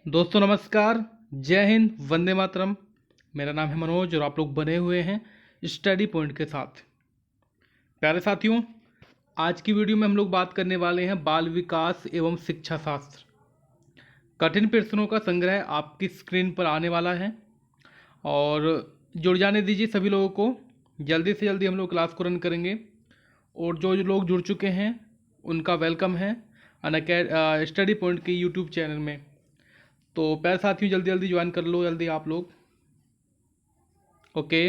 दोस्तों नमस्कार, जय हिंद, वंदे मातरम। मेरा नाम है मनोज और आप लोग बने हुए हैं स्टडी पॉइंट के साथ। प्यारे साथियों, आज की वीडियो में हम लोग बात करने वाले हैं बाल विकास एवं शिक्षा शास्त्र। कठिन प्रश्नों का संग्रह आपकी स्क्रीन पर आने वाला है और जुड़ जाने दीजिए सभी लोगों को। जल्दी से जल्दी हम लोग क्लास को रन करेंगे और जो लोग जुड़ चुके हैं उनका वेलकम है स्टडी पॉइंट के यूट्यूब चैनल में। तो प्यारे साथियों, जल्दी जल्दी ज्वाइन कर लो जल्दी आप लोग। ओके,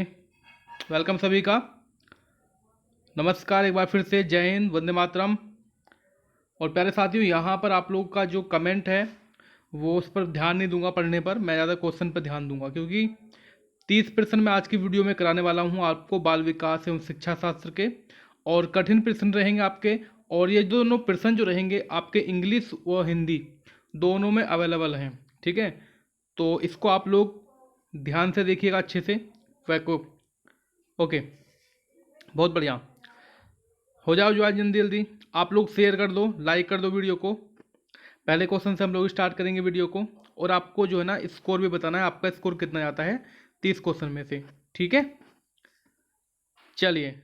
वेलकम सभी का। नमस्कार एक बार फिर से, जय हिंद, वंदे मातरम। और प्यारे साथियों, यहाँ पर आप लोग का जो कमेंट है वो उस पर ध्यान नहीं दूंगा पढ़ने पर, मैं ज़्यादा क्वेश्चन पर ध्यान दूंगा क्योंकि 30 प्रश्न मैं आज की वीडियो में कराने वाला हूँ आपको बाल विकास एवं शिक्षा शास्त्र के। और कठिन प्रश्न रहेंगे आपके, और ये दोनों प्रश्न जो रहेंगे आपके इंग्लिश व हिंदी दोनों में अवेलेबल हैं। ठीक है, तो इसको आप लोग ध्यान से देखिएगा अच्छे से। वैको ओके, बहुत बढ़िया। हो जाओ जो आज जल्दी जल्दी आप लोग शेयर कर दो, लाइक कर दो वीडियो को। पहले क्वेश्चन से हम लोग स्टार्ट करेंगे वीडियो को और आपको जो है ना स्कोर भी बताना है, आपका स्कोर कितना जाता है 30 क्वेश्चन में से। ठीक है, चलिए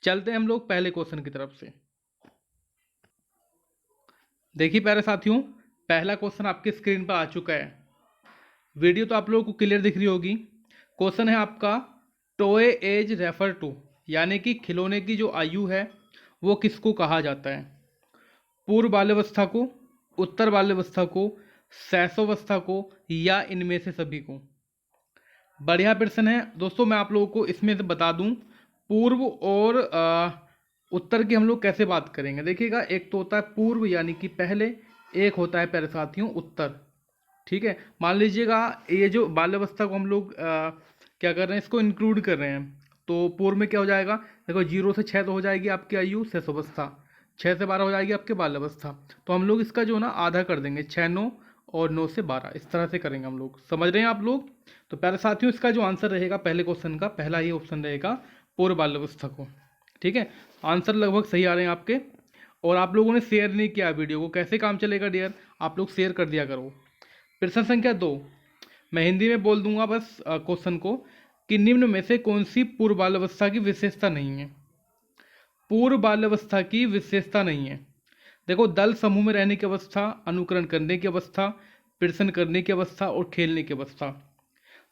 चलते हैं हम लोग पहले क्वेश्चन की तरफ से। देखिए प्यारे साथियों, पहला क्वेश्चन आपकी स्क्रीन पर आ चुका है। वीडियो तो आप लोगों को क्लियर दिख रही होगी। क्वेश्चन है आपका, टॉय एज रेफर टू, यानी कि खिलौने की जो आयु है वो किसको कहा जाता है? पूर्व बाल्यावस्था को, उत्तर बाल्यावस्था को, शैशवावस्था को, या इनमें से सभी को? बढ़िया प्रश्न है दोस्तों। मैं आप लोगों को इसमें से बता दूं, पूर्व और उत्तर की हम लोग कैसे बात करेंगे। देखिएगा, एक तो होता है पूर्व यानी कि पहले, एक होता है प्यारे साथियों उत्तर। ठीक है, मान लीजिएगा ये जो बाल्यावस्था को हम लोग क्या कर रहे हैं, इसको इंक्लूड कर रहे हैं। तो पूर्व में क्या हो जाएगा, देखो 0 से 6 तो हो जाएगी आपकी आयु शैशवावस्था, 6 से 12 हो जाएगी आपकी बाल्यावस्था। तो हम लोग इसका जो ना आधा कर देंगे, 6 9 और 9 से 12, इस तरह से करेंगे हम लोग। समझ रहे हैं आप लोग? तो प्यारे साथियों, इसका जो आंसर रहेगा पहले क्वेश्चन का, पहला ही ऑप्शन रहेगा पूर्व बाल्यावस्था को। ठीक है, आंसर लगभग सही आ रहे हैं आपके। और आप लोगों ने शेयर नहीं किया वीडियो को, कैसे काम चलेगा डियर? आप लोग शेयर कर दिया करो। प्रश्न संख्या 2, मैं हिंदी में बोल दूंगा बस क्वेश्चन को, कि निम्न में से कौन सी पूर्व बाल्यावस्था की विशेषता नहीं है? पूर्व बाल्यावस्था की विशेषता नहीं है। देखो, दल समूह में रहने की अवस्था, अनुकरण करने की अवस्था, प्रश्न करने की अवस्था और खेलने की अवस्था।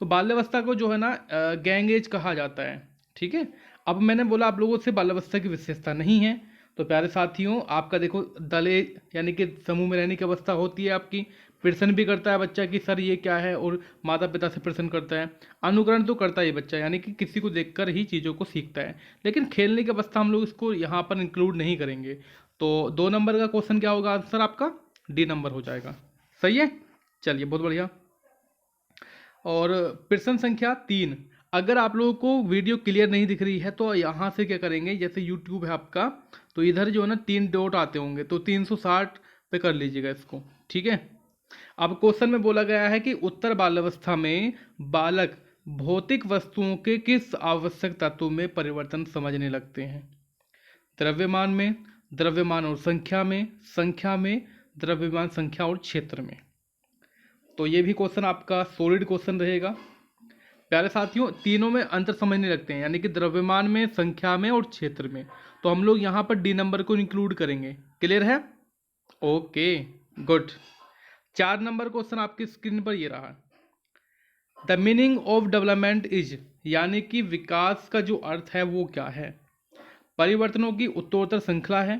तो बाल्यावस्था को जो है ना गैंग एज कहा जाता है। ठीक है, अब मैंने बोला आप लोगों से बाल्यावस्था की विशेषता नहीं है। तो प्यारे साथियों, आपका देखो दले यानी कि समूह में रहने की अवस्था होती है आपकी, प्रश्न भी करता है बच्चा कि सर ये क्या है, और माता पिता से प्रश्न करता है। अनुकरण तो करता है बच्चा, यानी कि किसी को देखकर ही चीज़ों को सीखता है। लेकिन खेलने की अवस्था हम लोग इसको यहाँ पर इंक्लूड नहीं करेंगे। तो 2 नंबर का क्वेश्चन क्या होगा आंसर आपका? डी नंबर हो जाएगा। सही है, चलिए बहुत बढ़िया। और प्रश्न संख्या 3, अगर आप लोगों को वीडियो क्लियर नहीं दिख रही है तो यहाँ से क्या करेंगे, जैसे यूट्यूब है आपका, तो इधर जो है ना 3 डॉट आते होंगे, तो 360 पे कर लीजिएगा इसको। ठीक है, अब क्वेश्चन में बोला गया है कि उत्तर बाल्यावस्था में बालक भौतिक वस्तुओं के किस आवश्यक तत्व में परिवर्तन समझने लगते हैं? द्रव्यमान में, द्रव्यमान और संख्या में, द्रव्यमान संख्या और क्षेत्र में। तो ये भी क्वेश्चन आपका सॉलिड क्वेश्चन रहेगा। प्यारे साथियों, तीनों में अंतर समझने लगते हैं, यानी कि द्रव्यमान में, संख्या में और क्षेत्र में। तो हम लोग यहाँ पर डी नंबर को इंक्लूड करेंगे। क्लियर है? Okay, good. 4 नंबर क्वेश्चन आपकी स्क्रीन पर ये रहा। The meaning of development is, यानी कि विकास का जो अर्थ है वो क्या है? परिवर्तनों की उत्तरोत्तर श्रृंखला है,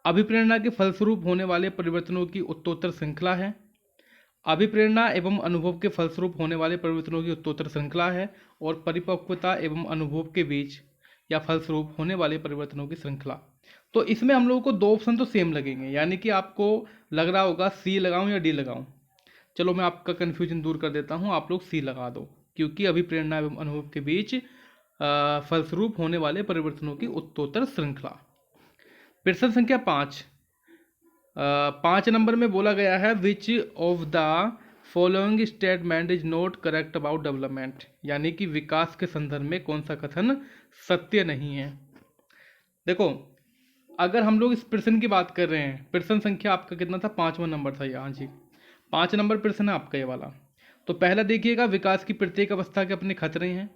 अभिप्रेरणा के फलस्वरूप होने वाले परिवर्तनों की उत्तरोत्तर श्रृंखला है, अभिप्रेरणा एवं अनुभव के फलस्वरूप होने वाले परिवर्तनों की उत्तरोत्तर श्रृंखला है, और परिपक्वता एवं अनुभव के बीच या फलस्वरूप होने वाले परिवर्तनों की श्रृंखला। तो इसमें हम लोगों को 2 ऑप्शन तो सेम लगेंगे, यानी कि आपको लग रहा होगा सी लगाऊं या डी लगाऊं। चलो मैं आपका कन्फ्यूजन दूर कर देता हूं, आप लोग सी लगा दो, क्योंकि अभिप्रेरणा एवं अनुभव के बीच फलस्वरूप होने वाले परिवर्तनों की उत्तरोत्तर श्रृंखला। प्रश्न संख्या 5, 5 नंबर में बोला गया है, which of the following statement is not correct about development, यानी कि विकास के संदर्भ में कौन सा कथन सत्य नहीं है? देखो, अगर हम लोग इस प्रश्न की बात कर रहे हैं, प्रश्न संख्या आपका कितना था? 5वां नंबर था यहाँ जी। 5 नंबर प्रश्न है आपका ये वाला। तो पहला देखिएगा, विकास की प्रत्येक अवस्था के अपने खतरे हैं।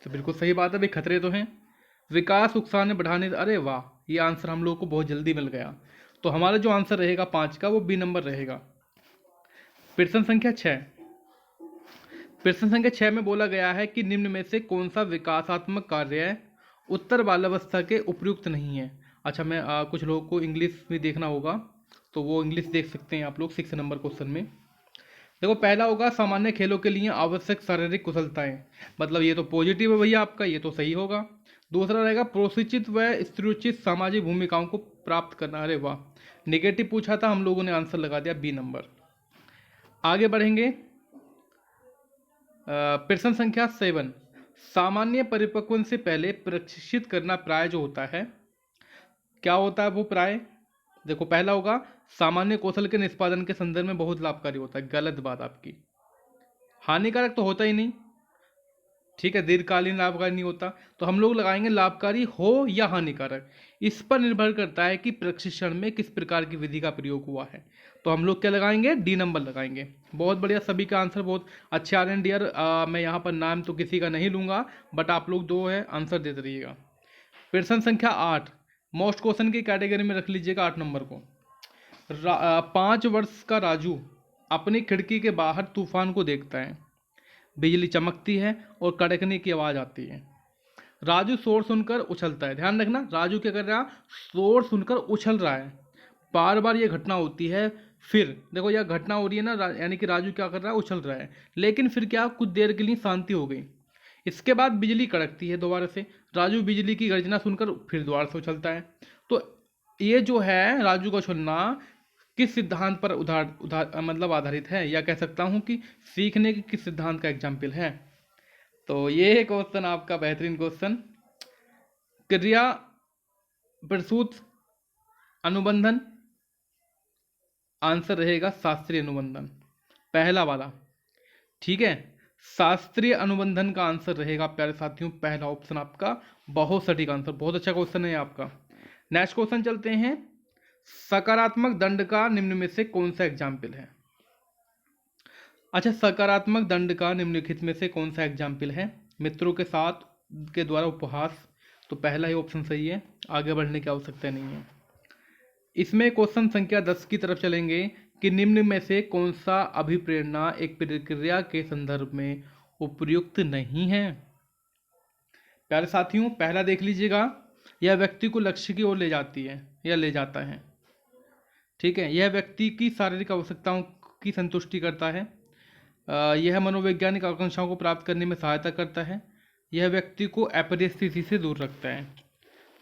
तो बिल्कुल सही बात है भाई, खतरे तो हैं। विकास उकसाने बढ़ाने, अरे वाह, ये आंसर हम लोग को बहुत जल्दी मिल गया। तो हमारा जो आंसर रहेगा 5 का वो बी नंबर रहेगा। प्रश्न संख्या 6। प्रश्न संख्या 6 में बोला गया है कि निम्न में से कौन सा विकासात्मक कार्य उत्तर बाल्यावस्था के उपयुक्त नहीं है। अच्छा, मैं कुछ लोगों को इंग्लिश में देखना होगा, तो वो इंग्लिश देख सकते हैं आप लोग 6 नंबर क्वेश्चन में। देखो, पहला होगा सामान्य खेलों के लिए आवश्यक शारीरिक कुशलताएं, मतलब ये तो पॉजिटिव है भैया आपका, ये तो सही होगा। दूसरा रहेगा प्रोत्साहित व स्त्रोचित सामाजिक भूमिकाओं को प्राप्त करना, अरे वाह, नेगेटिव पूछा था, हम लोगों ने आंसर लगा दिया बी नंबर। आगे बढ़ेंगे, प्रश्न संख्या 7। सामान्य परिपक्वन से पहले प्रशिक्षित करना प्राय जो होता है, क्या होता है वो प्राय? देखो, पहला होगा सामान्य कौशल के निष्पादन के संदर्भ में बहुत लाभकारी होता है, गलत बात आपकी। हानिकारक तो होता ही नहीं, ठीक है, दीर्घकालीन लाभकारी नहीं होता। तो हम लोग लगाएंगे लाभकारी हो या हानिकारक, इस पर निर्भर करता है कि प्रशिक्षण में किस प्रकार की विधि का प्रयोग हुआ है। तो हम लोग क्या लगाएंगे, डी नंबर लगाएंगे। बहुत बढ़िया, सभी का आंसर बहुत अच्छे आ रहे हैं डियर। मैं यहाँ पर नाम तो किसी का नहीं लूंगा, बट आप लोग दो है आंसर देते रहिएगा। प्रश्न संख्या 8, मोस्ट क्वेश्चन की कैटेगरी में रख लीजिएगा 8 नंबर को। 5 वर्ष का राजू अपनी खिड़की के बाहर तूफान को देखता है। बिजली चमकती है और कड़कने की आवाज़ आती है। राजू शोर सुनकर उछलता है। ध्यान रखना, राजू क्या कर रहा है, शोर सुनकर उछल रहा है। बार बार ये घटना होती है। फिर देखो, यह घटना हो रही है ना, यानी कि राजू क्या कर रहा है, उछल रहा है। लेकिन फिर क्या, कुछ देर के लिए शांति हो गई। इसके बाद बिजली कड़कती है दोबारा से। राजू बिजली की गर्जना सुनकर फिर दोबारा से उछलता है। तो ये जो है राजू का उछलना किस सिद्धांत पर मतलब आधारित है, या कह सकता हूँ कि सीखने के किस सिद्धांत का एग्जाम्पल है। तो ये क्वेश्चन आपका बेहतरीन क्वेश्चन, क्रिया प्रसूत अनुबंधन, आंसर रहेगा शास्त्रीय अनुबंधन, पहला वाला। ठीक है, शास्त्रीय अनुबंधन का आंसर रहेगा प्यारे साथियों पहला ऑप्शन आपका, बहुत सटीक आंसर, बहुत अच्छा क्वेश्चन है आपका। नेक्स्ट क्वेश्चन चलते हैं, सकारात्मक दंड का निम्न में से कौन सा एग्जाम्पल है। अच्छा, सकारात्मक दंड का निम्नलिखित में से कौन सा एग्जाम्पल है, मित्रों के साथ के द्वारा उपहास, तो पहला ही ऑप्शन सही है, आगे बढ़ने की आवश्यकता नहीं है। इसमें क्वेश्चन संख्या 10 की तरफ चलेंगे कि निम्न में से कौन सा अभिप्रेरणा एक प्रक्रिया के संदर्भ में उपयुक्त नहीं है। प्यारे साथियों, पहला देख लीजिएगा, यह व्यक्ति को लक्ष्य की ओर ले जाती है या ले जाता है। ठीक है, यह व्यक्ति की शारीरिक आवश्यकताओं की संतुष्टि करता है। यह मनोवैज्ञानिक आकांक्षाओं को प्राप्त करने में सहायता करता है। यह व्यक्ति को अपरिय स्थिति से दूर रखता है।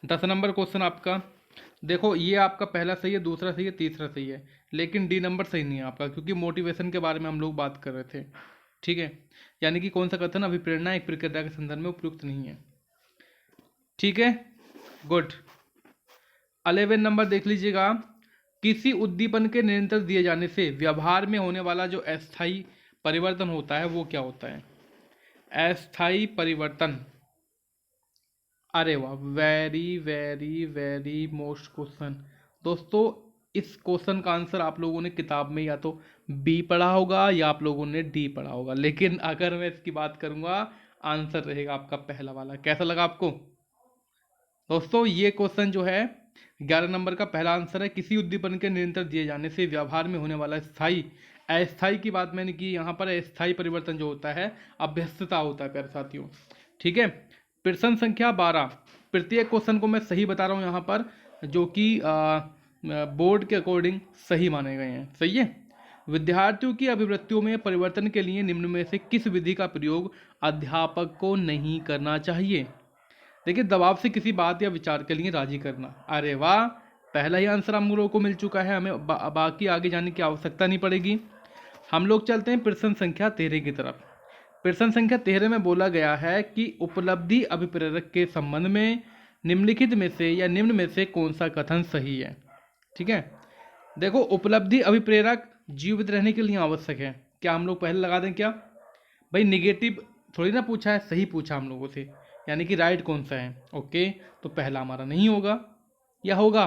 10 नंबर क्वेश्चन आपका, देखो ये आपका पहला सही है, दूसरा सही है, तीसरा सही है, लेकिन डी नंबर सही नहीं है आपका, क्योंकि मोटिवेशन के बारे में हम लोग बात कर रहे थे। ठीक है, यानी कि कौन सा कथन अभिप्रेरणा एक प्रक्रिया के संदर्भ में उपयुक्त नहीं है। ठीक है, गुड। 11 नंबर देख लीजिएगा, किसी उद्दीपन के निरंतर दिए जाने से व्यवहार में होने वाला जो अस्थायी परिवर्तन होता है वो क्या होता है। अस्थायी परिवर्तन, अरे वाह, very very very most question. दोस्तों, इस क्वेश्चन का आंसर आप लोगों ने किताब में या तो बी पढ़ा होगा या आप लोगों ने डी पढ़ा होगा, लेकिन अगर मैं इसकी बात करूंगा आंसर रहेगा आपका पहला वाला। कैसा लगा आपको दोस्तों? ये क्वेश्चन जो है 11 नंबर का पहला आंसर है, किसी उद्दीपन के निरंतर दिए जाने से व्यवहार में होने वाला स्थायी, अस्थायी की बात मैंने की, यहाँ पर अस्थायी परिवर्तन जो होता है अभ्यस्तता होता है प्यारे साथियों। ठीक है, प्रश्न संख्या 12, प्रत्येक क्वेश्चन को मैं सही बता रहा हूँ यहाँ पर, जो कि बोर्ड के अकॉर्डिंग सही माने गए हैं। सही है, विद्यार्थियों की अभिवृत्तियों में परिवर्तन के लिए निम्न में से किस विधि का प्रयोग अध्यापक को नहीं करना चाहिए। देखिए, दबाव से किसी बात या विचार के लिए राजी करना, अरे वाह, पहला ही आंसर हम लोगों को मिल चुका है, हमें बाकी आगे जाने की आवश्यकता नहीं पड़ेगी। हम लोग चलते हैं प्रश्न संख्या 13 की तरफ। प्रश्न संख्या 13 में बोला गया है कि उपलब्धि अभिप्रेरक के संबंध में निम्नलिखित में से या निम्न में से कौन सा कथन सही है। ठीक है, देखो, उपलब्धि अभिप्रेरक जीवित रहने के लिए आवश्यक है। क्या हम लोग पहले लगा दें क्या भाई, निगेटिव थोड़ी ना पूछा है, सही पूछा हम लोगों से, यानी कि राइट कौन सा है। ओके, तो पहला हमारा नहीं होगा या होगा,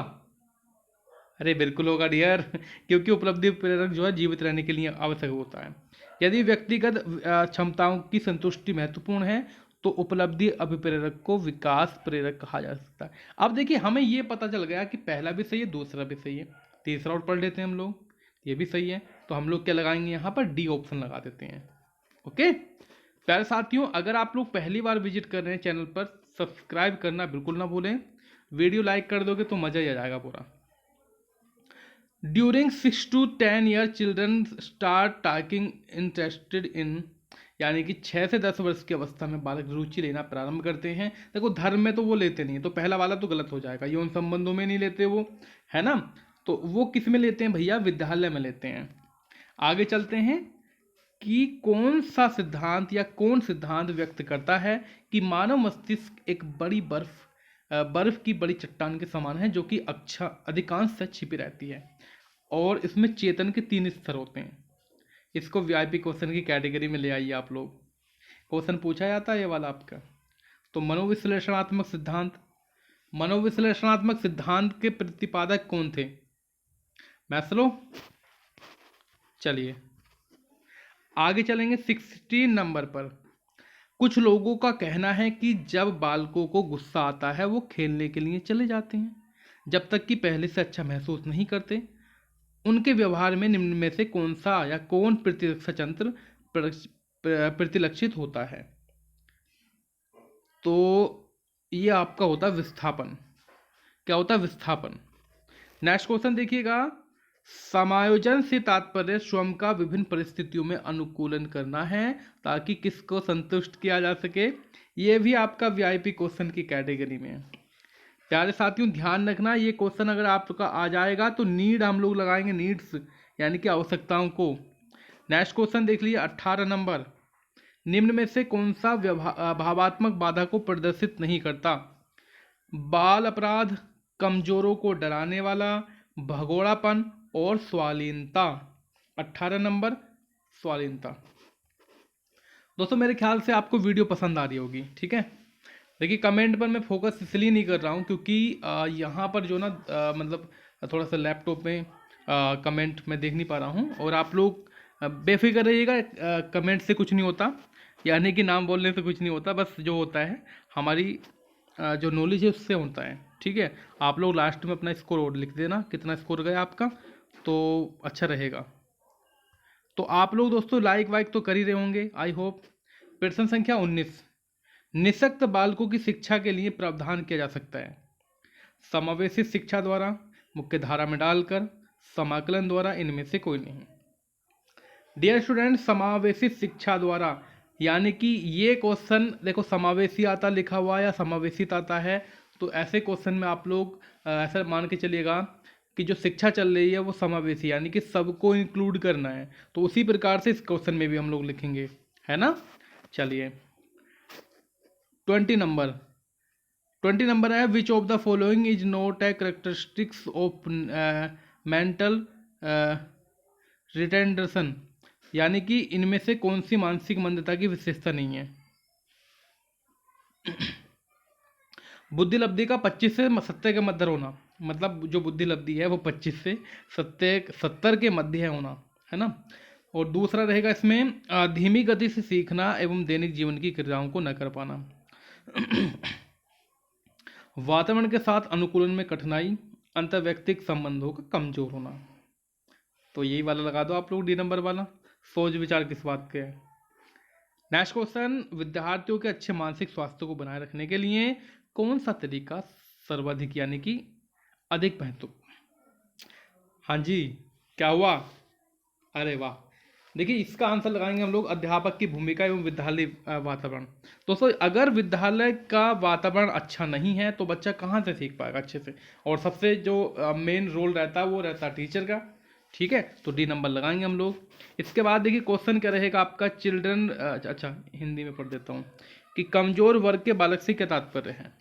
अरे बिल्कुल होगा डियर, क्योंकि उपलब्धि प्रेरक जो है जीवित रहने के लिए आवश्यक होता है। यदि व्यक्तिगत क्षमताओं की संतुष्टि महत्वपूर्ण है तो उपलब्धि अभिप्रेरक को विकास प्रेरक कहा जा सकता है। अब देखिए हमें ये पता चल गया कि पहला भी सही है, दूसरा भी सही है, तीसरा और पढ़ लेते हैं हम लोग, ये भी सही है। तो हम लोग क्या लगाएंगे यहाँ पर, डी ऑप्शन लगा देते हैं। ओके प्यारे साथियों, अगर आप लोग पहली बार विजिट कर रहे हैं चैनल पर, सब्सक्राइब करना बिल्कुल ना भूलें। वीडियो लाइक कर दोगे तो मज़ा ही आ जाएगा पूरा। During 6 to 10 year children start talking interested in, यानी कि 6 से 10 वर्ष की अवस्था में बालक रुचि लेना प्रारंभ करते हैं। देखो धर्म में तो वो लेते नहीं है, तो पहला वाला तो गलत हो जाएगा, यौन संबंधों में नहीं लेते वो, है ना। तो वो किस में लेते हैं भैया, विद्यालय में लेते हैं। आगे चलते हैं कि कौन सा सिद्धांत या कौन सिद्धांत व्यक्त करता है कि मानव मस्तिष्क एक बड़ी बर्फ की बड़ी चट्टान के समान है, जो कि अधिकांश से छिपी रहती है और इसमें चेतन के 3 स्तर होते हैं। इसको वीआईपी क्वेश्चन की कैटेगरी में ले आइए आप लोग, क्वेश्चन पूछा जाता है ये वाला आपका। तो मनोविश्लेषणात्मक सिद्धांत के प्रतिपादक कौन थे, मैस्लो। चलिए आगे चलेंगे 16 नंबर पर। कुछ लोगों का कहना है कि जब बालकों को गुस्सा आता है वो खेलने के लिए चले जाते हैं, जब तक कि पहले से अच्छा महसूस नहीं करते। उनके व्यवहार में निम्न में से कौन सा या कौन प्रतिरक्षा तंत्र प्रतिलक्षित होता है। तो ये आपका होता है विस्थापन। क्या होता है, विस्थापन। नेक्स्ट क्वेश्चन देखिएगा, समायोजन से तात्पर्य स्वयं का विभिन्न परिस्थितियों में अनुकूलन करना है ताकि किसको संतुष्ट किया जा सके। ये भी आपका वीआईपी क्वेश्चन की कैटेगरी में है। प्यारे साथियों ध्यान रखना, ये क्वेश्चन अगर आपका आ जाएगा तो नीड हम लोग लगाएंगे, नीड्स यानी कि आवश्यकताओं को। नेक्स्ट क्वेश्चन देख लीजिए 18 नंबर। निम्न में से कौन सा भावात्मक बाधा को प्रदर्शित नहीं करता, बाल अपराध, कमजोरों को डराने वाला, भगोड़ापन और स्वालीनता। 18 नंबर स्वालीनता। दोस्तों मेरे ख्याल से आपको वीडियो पसंद आ रही होगी, ठीक है। देखिए कमेंट पर मैं फोकस इसलिए नहीं कर रहा हूँ क्योंकि यहाँ पर जो ना मतलब थोड़ा सा लैपटॉप में कमेंट मैं देख नहीं पा रहा हूँ, और आप लोग बेफिक्र रहिएगा, कमेंट से कुछ नहीं होता, यानी कि नाम बोलने से कुछ नहीं होता, बस जो होता है हमारी जो नॉलेज है उससे होता है, ठीक है। आप लोग लास्ट में अपना स्कोर लिख देना, कितना स्कोर गया आपका, तो अच्छा रहेगा। तो आप लोग दोस्तों लाइक वाइक तो कर ही रहे होंगे आई होप। प्रश्न संख्या 19, निःशक्त बालकों की शिक्षा के लिए प्रावधान किया जा सकता है, समावेशी शिक्षा द्वारा, मुख्य धारा में डालकर, समाकलन द्वारा, इनमें से कोई नहीं। डियर स्टूडेंट, समावेशी शिक्षा द्वारा यानी कि ये क्वेश्चन देखो समावेशी आता लिखा हुआ या समावेशित आता है, तो ऐसे क्वेश्चन में आप लोग ऐसा मान के चलिएगा कि जो शिक्षा चल रही है वो समावेशी यानी कि सबको इंक्लूड करना है, तो उसी प्रकार से इस क्वेश्चन में भी हम लोग लिखेंगे, है ना। चलिए 20 नंबर है, which of the following is not a characteristics of mental retardation, यानी कि इनमें से कौन सी मानसिक मंदता की विशेषता नहीं है। बुद्धि लब्धि का 25 से 70 के मध्य होना, मतलब जो बुद्धि लब्धि है वो 25 से 70 के मध्य है होना, है ना। और दूसरा रहेगा इसमें धीमी गति से सीखना एवं दैनिक जीवन की क्रियाओं को न कर पाना, वातावरण के साथ अनुकूलन में कठिनाई, अंतर्व्यक्तिक संबंधों का कमजोर होना। तो यही वाला लगा दो आप लोग, डी नंबर वाला। सोच विचार किस बात के है। नेक्स्ट क्वेश्चन, विद्यार्थियों के अच्छे मानसिक स्वास्थ्य को बनाए रखने के लिए कौन सा तरीका सर्वाधिक यानी कि अधिक महत्व। हाँ जी, क्या हुआ, अरे वाह। देखिए इसका आंसर लगाएंगे हम लोग, अध्यापक की भूमिका एवं विद्यालय वातावरण। दोस्तों अगर विद्यालय का वातावरण अच्छा नहीं है तो बच्चा कहाँ से सीख पाएगा अच्छे से, और सबसे जो मेन रोल रहता है वो रहता है टीचर का, ठीक है। तो डी नंबर लगाएंगे हम लोग। इसके बाद देखिए क्वेश्चन क्या रहेगा आपका, चिल्ड्रन, अच्छा हिंदी में पढ़ देता हूँ कि कमजोर वर्ग के बालक से क्या तात्पर्य है,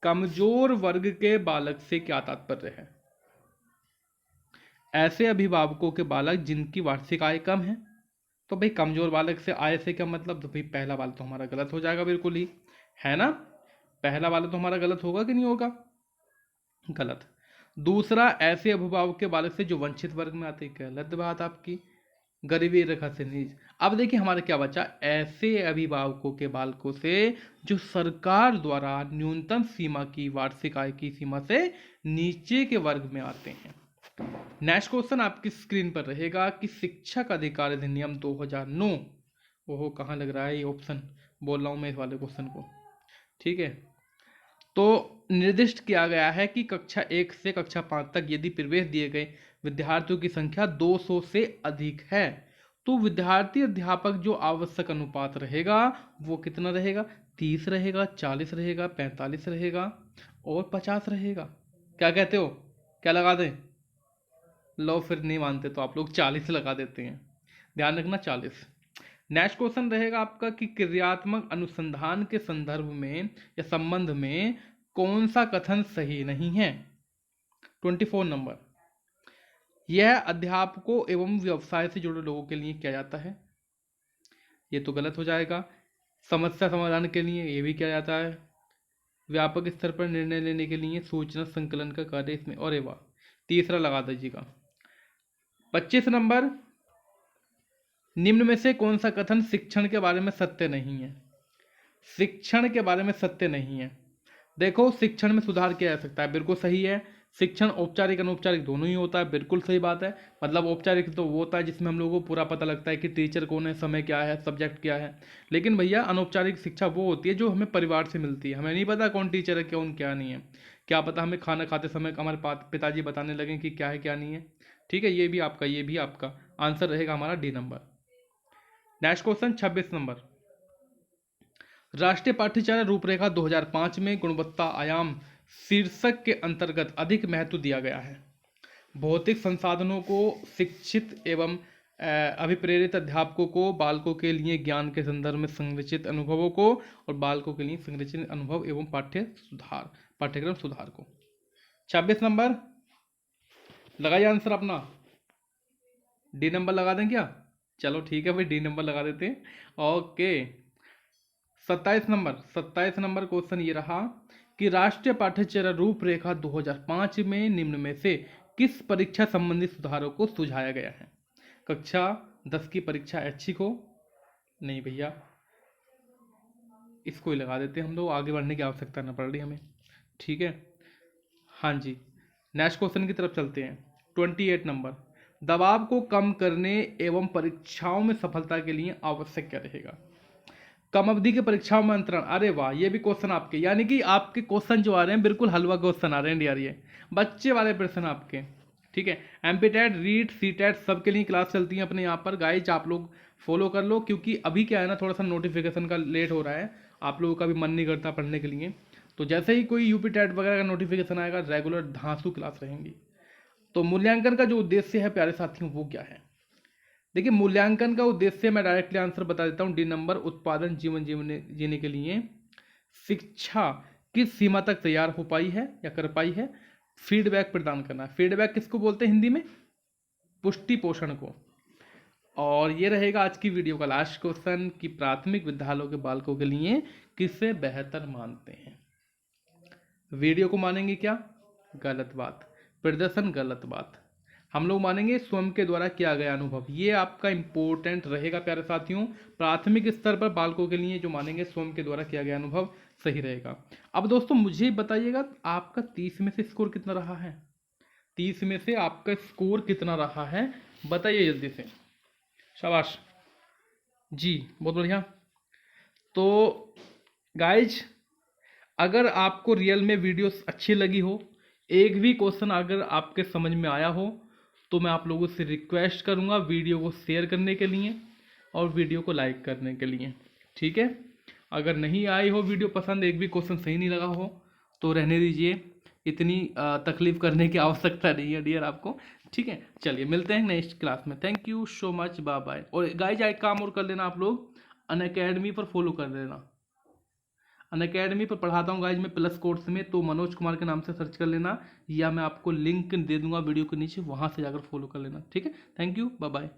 कमजोर वर्ग के बालक से क्या तात्पर्य है। ऐसे अभिभावकों के बालक जिनकी वार्षिक आय कम है। तो भाई कमजोर बालक से आय से क्या मतलब, तो भाई पहला वाला तो हमारा गलत हो जाएगा बिल्कुल ही, है ना। पहला वाला तो हमारा गलत होगा कि नहीं होगा, गलत। दूसरा, ऐसे अभिभावक के बालक से जो वंचित वर्ग में आते हैं। गलत बात आपकी, गरीबी रेखा से नीचे। अब देखिए हमारा क्या बचा, ऐसे अभिभावकों के बालकों से जो सरकार द्वारा न्यूनतम सीमा की वार्षिक आय की सीमा से नीचे के वर्ग में आते हैं। नेक्स्ट क्वेश्चन आपकी स्क्रीन पर रहेगा कि शिक्षक अधिकार अधिनियम 2009, ओहो कहाँ लग रहा है ये ऑप्शन, बोल रहा हूँ मैं इस वाले क्वेश्चन को, ठीक है। तो निर्दिष्ट किया गया है कि कक्षा 1 से कक्षा 5 तक यदि प्रवेश दिए गए विद्यार्थियों की संख्या 200 से अधिक है तो विद्यार्थी अध्यापक जो आवश्यक अनुपात रहेगा वो कितना रहेगा, 30 रहेगा, 40 रहेगा, 45 रहेगा और 50 रहेगा। क्या कहते हो, क्या लगा दें? लो फिर नहीं मानते तो आप लोग 40 लगा देते हैं, ध्यान रखना 40। नेक्स्ट क्वेश्चन रहेगा आपका कि क्रियात्मक अनुसंधान के संदर्भ में या संबंध में कौन सा कथन सही नहीं है। 24 नंबर, यह अध्यापकों एवं व्यवसाय से जुड़े लोगों के लिए किया जाता है, ये तो गलत हो जाएगा। समस्या समाधान के लिए ये भी किया जाता है। व्यापक स्तर पर निर्णय लेने के लिए सूचना संकलन का कार्य इसमें, और वाह, तीसरा लगा दीजिएगा। 25 नंबर, निम्न में से कौन सा कथन शिक्षण के बारे में सत्य नहीं है। शिक्षण के बारे में सत्य नहीं है। देखो शिक्षण में सुधार किया जा सकता है, बिल्कुल सही है। शिक्षण औपचारिक अनौपचारिक दोनों ही होता है, बिल्कुल सही बात है। मतलब औपचारिक तो वो होता है जिसमें हम लोगों को पूरा पता लगता है कि टीचर कौन है, समय क्या है, सब्जेक्ट क्या है। लेकिन भैया अनौपचारिक शिक्षा वो होती है जो हमें परिवार से मिलती है। हमें नहीं पता कौन टीचर है, कौन क्या नहीं है। क्या पता हमें खाना खाते समय हमारे पिताजी बताने लगे कि क्या है क्या नहीं है। ठीक है, ये भी आपका आंसर रहेगा हमारा D number. Next question 26 number, राष्ट्रीय पाठ्यचर्या रूपरेखा 2005 में गुणवत्ता आयाम शीर्षक के अंतर्गत अधिक महत्व दिया गया है। भौतिक संसाधनों को शिक्षित एवं अभिप्रेरित अध्यापकों को, बालकों के लिए ज्ञान के संदर्भ में संरचित अनुभवों को और बालकों के लिए संरचित अनुभव एवं पाठ्यक्रम सुधार को। 26 नंबर लगाइए आंसर अपना, डी नंबर लगा दें क्या? चलो ठीक है भाई, डी नंबर लगा देते हैं। ओके 27 नंबर क्वेश्चन ये रहा कि राष्ट्रीय पाठ्यचर्या रूपरेखा 2005 में निम्न में से किस परीक्षा संबंधी सुधारों को सुझाया गया है। कक्षा 10 की परीक्षा ऐच्छिक हो, नहीं भैया इसको ही लगा देते हैं हम लोग, आगे बढ़ने की आवश्यकता न पड़ रही हमें, ठीक है। हाँ जी, नेक्स्ट क्वेश्चन की तरफ चलते हैं। 28 नंबर, दबाव को कम करने एवं परीक्षाओं में सफलता के लिए आवश्यक क्या रहेगा। कम अवधि की परीक्षाओं में अंतरण, अरे वाह, ये भी क्वेश्चन आपके, यानी कि आपके क्वेश्चन जो आ रहे हैं बिल्कुल हलवा क्वेश्चन आ रहे हैं यार, ये बच्चे वाले प्रश्न आपके, ठीक है। एमपीटेट, रीट, सीटेट सबके लिए क्लास चलती है अपने यहाँ पर गाइज, आप लोग फॉलो कर लो, क्योंकि अभी क्या है ना, थोड़ा सा नोटिफिकेशन का लेट हो रहा है, आप लोगों का भी मन नहीं करता पढ़ने के लिए। तो जैसे ही कोई यूपी टेट वगैरह का नोटिफिकेशन आएगा, रेगुलर धांसू क्लास रहेंगी। तो मूल्यांकन का जो उद्देश्य है प्यारे साथियों वो क्या है। देखिए मूल्यांकन का उद्देश्य मैं डायरेक्टली आंसर बता देता हूँ, डी नंबर, उत्पादन जीवन जीने के लिए शिक्षा किस सीमा तक तैयार हो पाई है या कर पाई है, फीडबैक प्रदान करना। फीडबैक किसको बोलते हैं हिंदी में, पुष्टि पोषण को। और ये रहेगा आज की वीडियो का लास्ट क्वेश्चन कि प्राथमिक विद्यालयों के बालकों के लिए किसे बेहतर मानते हैं। वीडियो को मानेंगे क्या, गलत बात। प्रदर्शन, गलत बात। हम लोग मानेंगे स्वयं के द्वारा किया गया अनुभव, ये आपका इंपॉर्टेंट रहेगा प्यारे साथियों। प्राथमिक स्तर पर बालकों के लिए जो मानेंगे स्वयं के द्वारा किया गया अनुभव सही रहेगा। अब दोस्तों मुझे बताइएगा आपका 30 में से स्कोर कितना रहा है, 30 में से आपका स्कोर कितना रहा है, बताइए जल्दी से। शाबाश जी, बहुत बढ़िया। तो गाइज अगर आपको रियल में वीडियो अच्छी लगी हो, एक भी क्वेश्चन अगर आपके समझ में आया हो, तो मैं आप लोगों से रिक्वेस्ट करूंगा वीडियो को शेयर करने के लिए और वीडियो को लाइक करने के लिए, ठीक है। अगर नहीं आई हो वीडियो पसंद, एक भी क्वेश्चन सही नहीं लगा हो तो रहने दीजिए, इतनी तकलीफ करने की आवश्यकता नहीं है डियर आपको, ठीक है। चलिए मिलते हैं नेक्स्ट क्लास में, thank you so much, bye bye. और गाइज एक काम और कर लेना आप लोग, अनअकैडमी पर फॉलो कर लेना, अनअकैडमी पर पढ़ाता हूँ गाइज मैं प्लस कोर्स में, तो मनोज कुमार के नाम से सर्च कर लेना या मैं आपको लिंक दे दूंगा वीडियो के नीचे, वहाँ से जाकर फॉलो कर लेना, ठीक है। Thank you, bye bye.